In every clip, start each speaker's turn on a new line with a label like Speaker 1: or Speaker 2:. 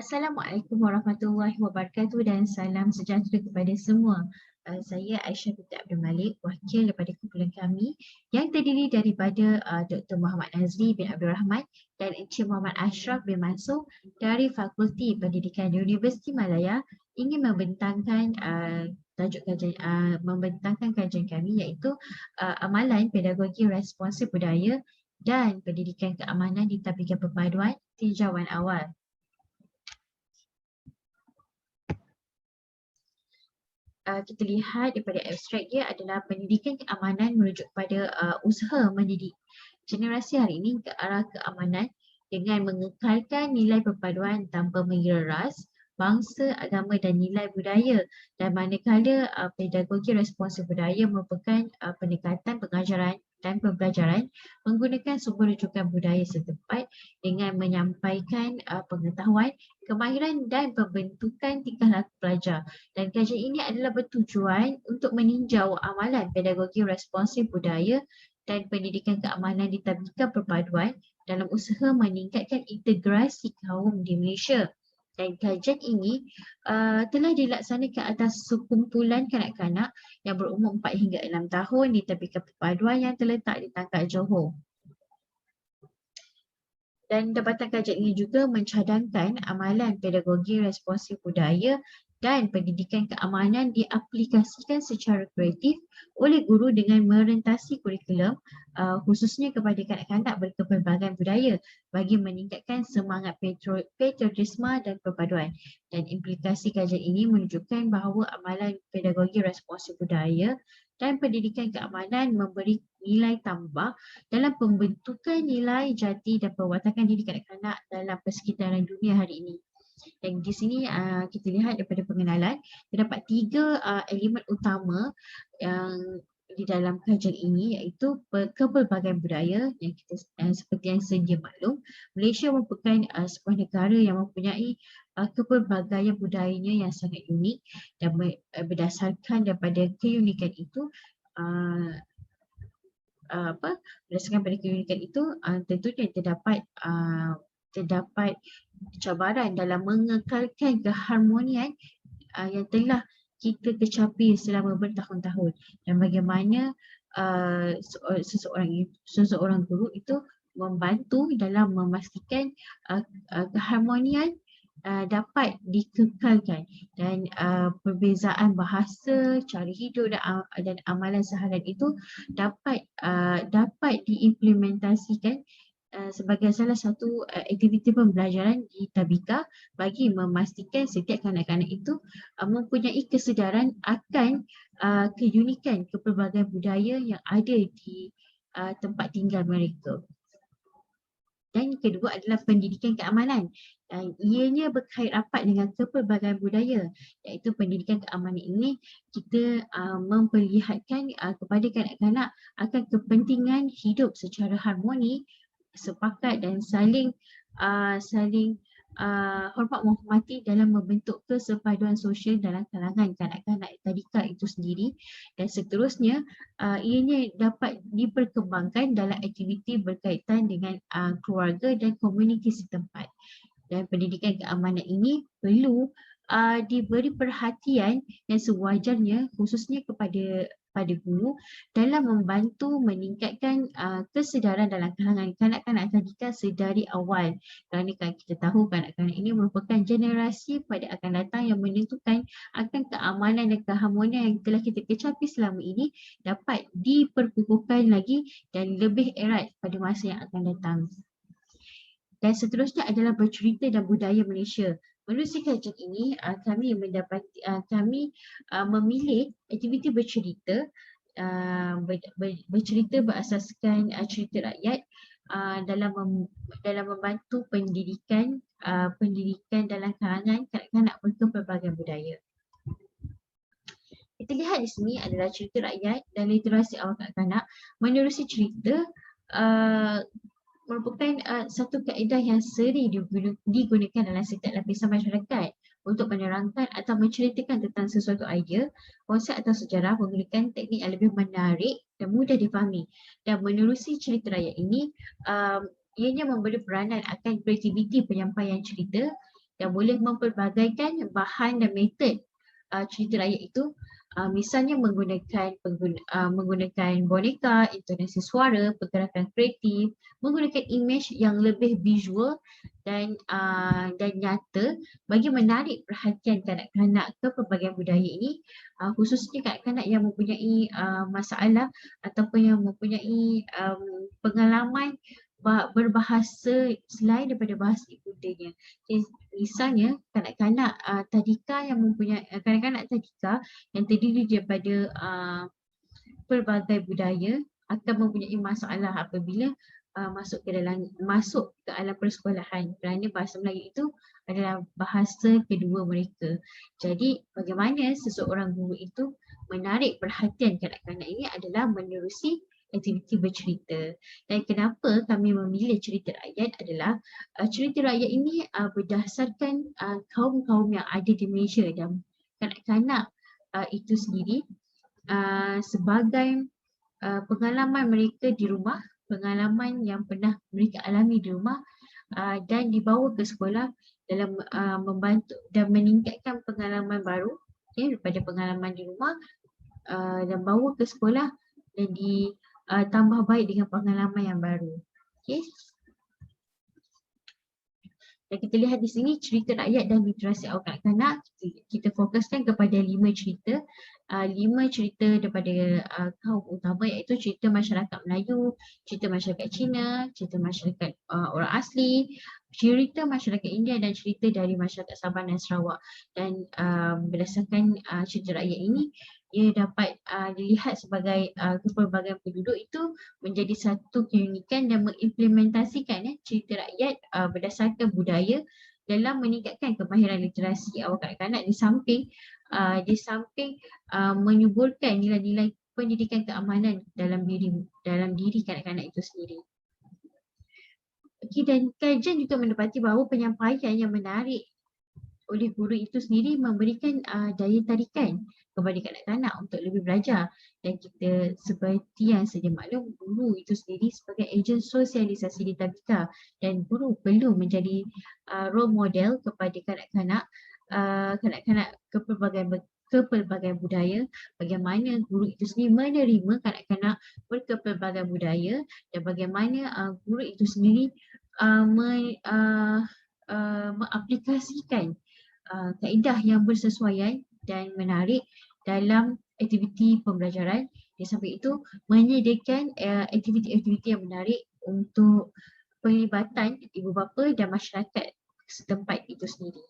Speaker 1: Assalamualaikum warahmatullahi wabarakatuh dan salam sejahtera kepada semua. Saya Aisyah binti Abdul Malik, wakil daripada kumpulan kami yang terdiri daripada Dr. Muhammad Nazri bin Abdul Rahman dan Encik Muhammad Ashraf bin Mansur dari Fakulti Pendidikan Universiti Malaya ingin membentangkan kajian kami iaitu amalan pedagogi responsif budaya dan pendidikan keamanan di Tadbikan Perpaduan Tinjauan Awal. Kita lihat daripada abstrak dia adalah pendidikan keamanan merujuk kepada usaha mendidik generasi hari ini ke arah keamanan dengan mengekalkan nilai perpaduan tanpa mengira ras, bangsa, agama dan nilai budaya. Dan manakala pedagogi responsif budaya merupakan pendekatan pengajaran dan pembelajaran menggunakan sumber rujukan budaya setempat dengan menyampaikan pengetahuan, kemahiran dan pembentukan tingkah laku pelajar. Dan kajian ini adalah bertujuan untuk meninjau amalan pedagogi responsif budaya dan pendidikan keamanan di Tadbikan Perpaduan dalam usaha meningkatkan integrasi kaum di Malaysia. Dan kajian ini telah dilaksanakan atas sekumpulan kanak-kanak yang berumur 4 hingga 6 tahun di Tadbikan Perpaduan yang terletak di Tangkak Johor. Dan dapatan kajian ini juga mencadangkan amalan pedagogi responsif budaya dan pendidikan keamanan diaplikasikan secara kreatif oleh guru dengan merentasi kurikulum khususnya kepada kanak-kanak berkepelbagaian budaya bagi meningkatkan semangat patriotisme dan perpaduan. Dan implikasi kajian ini menunjukkan bahawa amalan pedagogi responsif budaya dan pendidikan keamanan memberi nilai tambah dalam pembentukan nilai jati dan perwatakan diri kanak-kanak dalam persekitaran dunia hari ini. Dan di sini kita lihat daripada pengenalan, terdapat 3 elemen utama yang di dalam kajian ini iaitu kepelbagaian budaya yang kita seperti yang sedia maklum, Malaysia merupakan sebuah negara yang mempunyai kepelbagaian budayanya yang sangat unik dan berdasarkan daripada keunikan itu berdasarkan pada keunikan itu tentunya terdapat cabaran dalam mengekalkan keharmonian yang telah kita kecapi selama bertahun-tahun dan bagaimana seseorang guru itu membantu dalam memastikan keharmonian dapat dikekalkan dan perbezaan bahasa, cara hidup dan amalan seharian itu dapat diimplementasikan sebagai salah satu aktiviti pembelajaran di Tadbika bagi memastikan setiap kanak-kanak itu mempunyai kesedaran akan keunikan kepelbagaian budaya yang ada di tempat tinggal mereka. Dan kedua adalah pendidikan keamanan. Ianya berkait rapat dengan kepelbagaian budaya, iaitu pendidikan keamanan ini kita memperlihatkan kepada kanak-kanak akan kepentingan hidup secara harmoni, sepakat dan saling hormat menghormati dalam membentuk kesepaduan sosial dalam kalangan kanak-kanak tadika itu sendiri. Dan seterusnya ianya dapat diperkembangkan dalam aktiviti berkaitan dengan keluarga dan komuniti setempat. Dan pendidikan keamanan ini perlu diberi perhatian yang sewajarnya khususnya kepada guru dalam membantu meningkatkan kesedaran dalam kalangan kanak-kanak tadika sedari awal. Kerana kita tahu kanak-kanak ini merupakan generasi pada akan datang yang menentukan akan keamanan dan keharmonian yang telah kita kecapi selama ini dapat diperkukuhkan lagi dan lebih erat pada masa yang akan datang. Dan seterusnya adalah bercerita dan budaya Malaysia. Menerusi kajian ini, kami memilih aktiviti bercerita. Bercerita berasaskan cerita rakyat dalam membantu pendidikan dalam kalangan kanak-kanak berkepelbagaian budaya. Kita lihat di sini adalah cerita rakyat dan literasi awal kanak-kanak. Menerusi cerita merupakan satu kaedah yang sering digunakan dalam setiap lapisan masyarakat untuk menerangkan atau menceritakan tentang sesuatu idea, konsep atau sejarah menggunakan teknik yang lebih menarik dan mudah difahami. Dan menerusi cerita rakyat ini, ianya memberi peranan akan kreativiti penyampaian cerita dan boleh mempelbagaikan bahan dan metod cerita rakyat itu. Misalnya menggunakan boneka, intonasi suara, pergerakan kreatif, menggunakan image yang lebih visual dan nyata bagi menarik perhatian kanak-kanak ke pelbagai budaya ini, khususnya kanak-kanak yang mempunyai masalah ataupun yang mempunyai pengalaman berbahasa selain daripada bahasa ibundanya. Misalnya kanak-kanak tadika yang mempunyai kanak-kanak tadika yang terdiri daripada pelbagai budaya akan mempunyai masalah apabila masuk ke alam persekolahan, kerana bahasa Melayu itu adalah bahasa kedua mereka. Jadi bagaimana seseorang guru itu menarik perhatian kanak-kanak ini adalah menerusi aktiviti bercerita. Dan kenapa kami memilih cerita rakyat adalah cerita rakyat ini berdasarkan kaum-kaum yang ada di Malaysia, dan kanak-kanak itu sendiri sebagai pengalaman mereka di rumah, pengalaman yang pernah mereka alami di rumah dan dibawa ke sekolah dalam membantu dan meningkatkan pengalaman baru daripada pengalaman di rumah dan bawa ke sekolah dan tambah baik dengan pengalaman yang baru. Okay. Dan kita lihat di sini cerita rakyat dan literasi awal kanak-kanak, kita fokuskan kepada 5 cerita. 5 cerita daripada kaum utama, iaitu cerita masyarakat Melayu, cerita masyarakat Cina, cerita masyarakat orang asli, cerita masyarakat India dan cerita dari masyarakat Sabah dan Sarawak. Dan berdasarkan cerita rakyat ini, ia dapat dilihat sebagai kepelbagaian penduduk itu menjadi satu keunikan dan mengimplementasikan cerita rakyat berdasarkan budaya dalam meningkatkan kemahiran literasi awal kanak-kanak, di samping menyuburkan nilai-nilai pendidikan keamanan dalam diri kanak-kanak itu sendiri. Okay, dan kajian juga mendapati bahawa penyampaian yang menarik oleh guru itu sendiri memberikan daya tarikan kepada kanak-kanak untuk lebih belajar. Dan kita seperti yang sedia maklum, guru itu sendiri sebagai ejen sosialisasi di tadika, dan guru perlu menjadi role model kepada kanak-kanak kepelbagaian budaya, bagaimana guru itu sendiri menerima kanak-kanak berkepelbagaian budaya, dan bagaimana guru itu sendiri mengaplikasikan kaedah yang bersesuaian dan menarik dalam aktiviti pembelajaran. Di samping itu, menyediakan aktiviti-aktiviti yang menarik untuk pelibatan ibu bapa dan masyarakat setempat itu sendiri.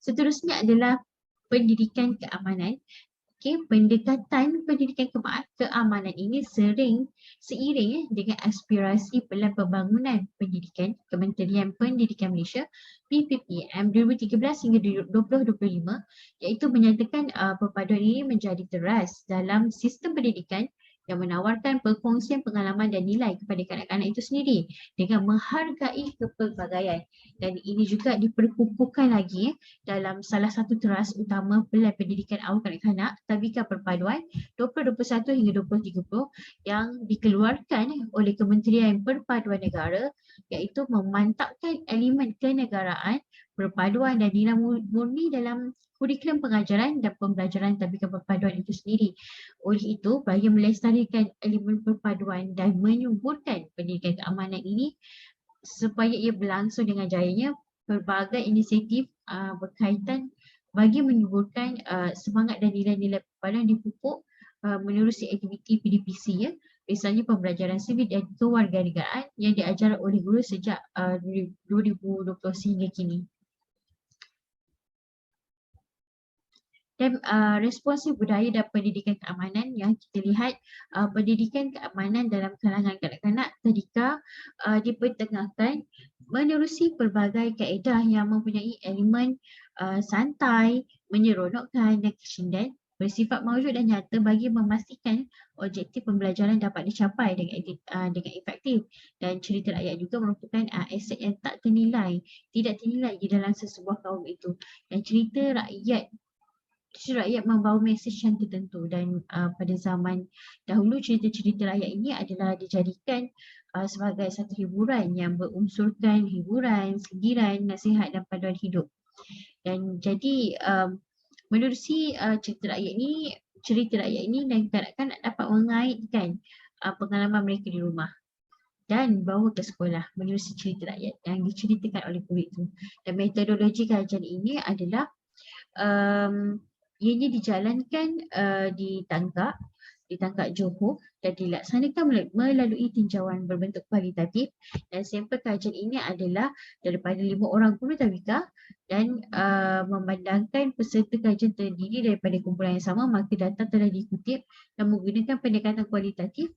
Speaker 1: Seterusnya adalah pendidikan keamanan. Okay, pendekatan pendidikan keamanan ini seiring dengan aspirasi Pelan Pembangunan Pendidikan Kementerian Pendidikan Malaysia PPPM 2013 hingga 2025, iaitu menyatakan perpaduan ini menjadi teras dalam sistem pendidikan yang menawarkan perkongsian pengalaman dan nilai kepada kanak-kanak itu sendiri dengan menghargai kepelbagaian. Dan ini juga diperkukuhkan lagi dalam salah satu teras utama Pelan Pendidikan Awal Kanak-kanak Tadika Perpaduan 2021 hingga 2030 yang dikeluarkan oleh Kementerian Perpaduan Negara, iaitu memantapkan elemen kenegaraan, perpaduan dan nilai murni dalam kurikulum pengajaran dan pembelajaran Tadika Perpaduan itu sendiri. Oleh itu, bagi melestarikan elemen perpaduan dan menyuburkan pendidikan keamanan ini supaya ia berlangsung dengan jayanya, pelbagai inisiatif berkaitan bagi menyuburkan semangat dan nilai-nilai perpaduan dipupuk menerusi aktiviti PDPC, ya. Misalnya pembelajaran sivil dan kewarganegaraan yang diajar oleh guru sejak 2020 sehingga kini. Dan responsif budaya dan pendidikan keamanan yang kita lihat, pendidikan keamanan dalam kalangan kanak-kanak tadika dipertengahkan menerusi pelbagai kaedah yang mempunyai elemen santai, menyeronokkan dan kesindan, bersifat mawjud dan nyata bagi memastikan objektif pembelajaran dapat dicapai dengan efektif. Dan cerita rakyat juga merupakan aset yang tak ternilai, tidak ternilai di dalam sesebuah kaum itu. Dan cerita rakyat membawa mesej yang tertentu, dan pada zaman dahulu cerita-cerita rakyat ini adalah dijadikan sebagai satu hiburan yang berunsurkan hiburan, sindiran, nasihat dan panduan hidup. Dan jadi menerusi cerita rakyat ini dan kanak-kanak dapat mengaitkan pengalaman mereka di rumah dan bawa ke sekolah menerusi cerita rakyat yang diceritakan oleh guru itu. Dan metodologi kajian ini adalah ianya dijalankan di Tangkak Johor dan dilaksanakan melalui tinjauan berbentuk kualitatif, dan sampel kajian ini adalah daripada 5 orang guru tadika dan memandangkan peserta kajian terdiri daripada kumpulan yang sama, maka data telah dikutip dan menggunakan pendekatan kualitatif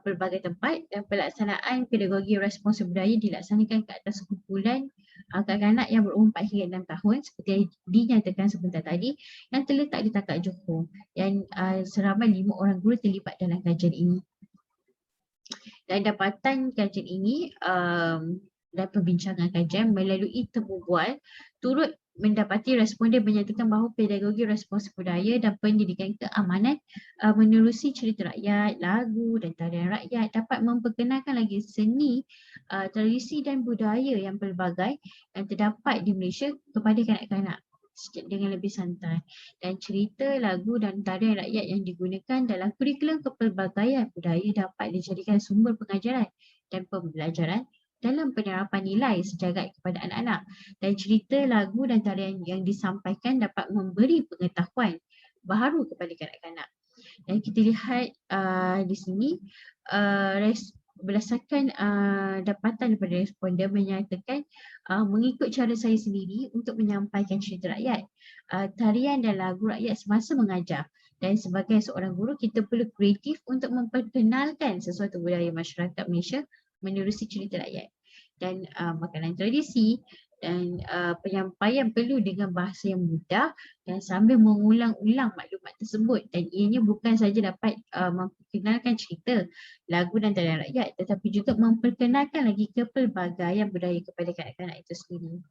Speaker 1: pelbagai tempat, dan pelaksanaan pedagogi responsif budaya dilaksanakan ke atas kumpulan kanak-kanak yang berumur 4 hingga 6 tahun seperti yang dinyatakan sebentar tadi, yang terletak di Tangkak Johor, yang seramai 5 orang guru terlibat dalam kajian ini. Dan dapatan kajian ini dan perbincangan kajian melalui temu bual turut mendapati responden menyatakan bahawa pedagogi responsif budaya dan pendidikan keamanan menerusi cerita rakyat, lagu dan tarian rakyat dapat memperkenalkan lagi seni, tradisi dan budaya yang pelbagai yang terdapat di Malaysia kepada kanak-kanak dengan lebih santai. Dan cerita, lagu dan tarian rakyat yang digunakan dalam kurikulum kepelbagaian budaya dapat dijadikan sumber pengajaran dan pembelajaran dalam penerapan nilai sejagat kepada anak-anak. Dan cerita, lagu dan tarian yang disampaikan dapat memberi pengetahuan baharu kepada kanak-kanak. Dan kita lihat di sini berdasarkan dapatan daripada responden menyatakan mengikut cara saya sendiri untuk menyampaikan cerita rakyat, tarian dan lagu rakyat semasa mengajar. Dan sebagai seorang guru, kita perlu kreatif untuk memperkenalkan sesuatu budaya masyarakat Malaysia menerusi cerita rakyat dan makanan tradisi, dan penyampaian perlu dengan bahasa yang mudah dan sambil mengulang-ulang maklumat tersebut. Dan ianya bukan saja dapat memperkenalkan cerita, lagu dan tarian rakyat, tetapi juga memperkenalkan lagi kepelbagaian budaya kepada kanak-kanak itu sendiri.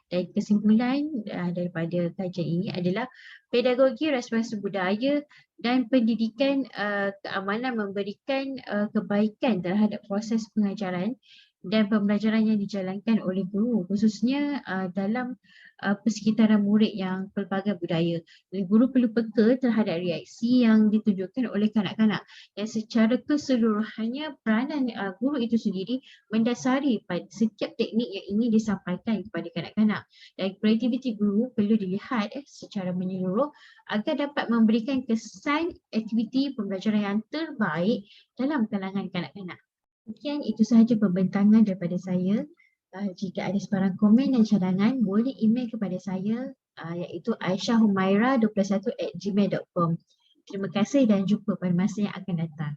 Speaker 1: Dan kesimpulan daripada kajian ini adalah pedagogi responsif budaya dan pendidikan keamanan memberikan kebaikan terhadap proses pengajaran dan pembelajaran yang dijalankan oleh guru, khususnya dalam persekitaran murid yang pelbagai budaya. Dan guru perlu peka terhadap reaksi yang ditunjukkan oleh kanak-kanak, dan secara keseluruhannya peranan guru itu sendiri mendasari pada setiap teknik yang ingin disampaikan kepada kanak-kanak. Dan kreativiti guru perlu dilihat secara menyeluruh agar dapat memberikan kesan aktiviti pembelajaran yang terbaik dalam kalangan kanak-kanak. Mungkin itu sahaja pembentangan daripada saya. Jika ada sebarang komen dan cadangan, boleh email kepada saya iaitu aisyahhumaira21@gmail.com. Terima kasih dan jumpa pada masa yang akan datang.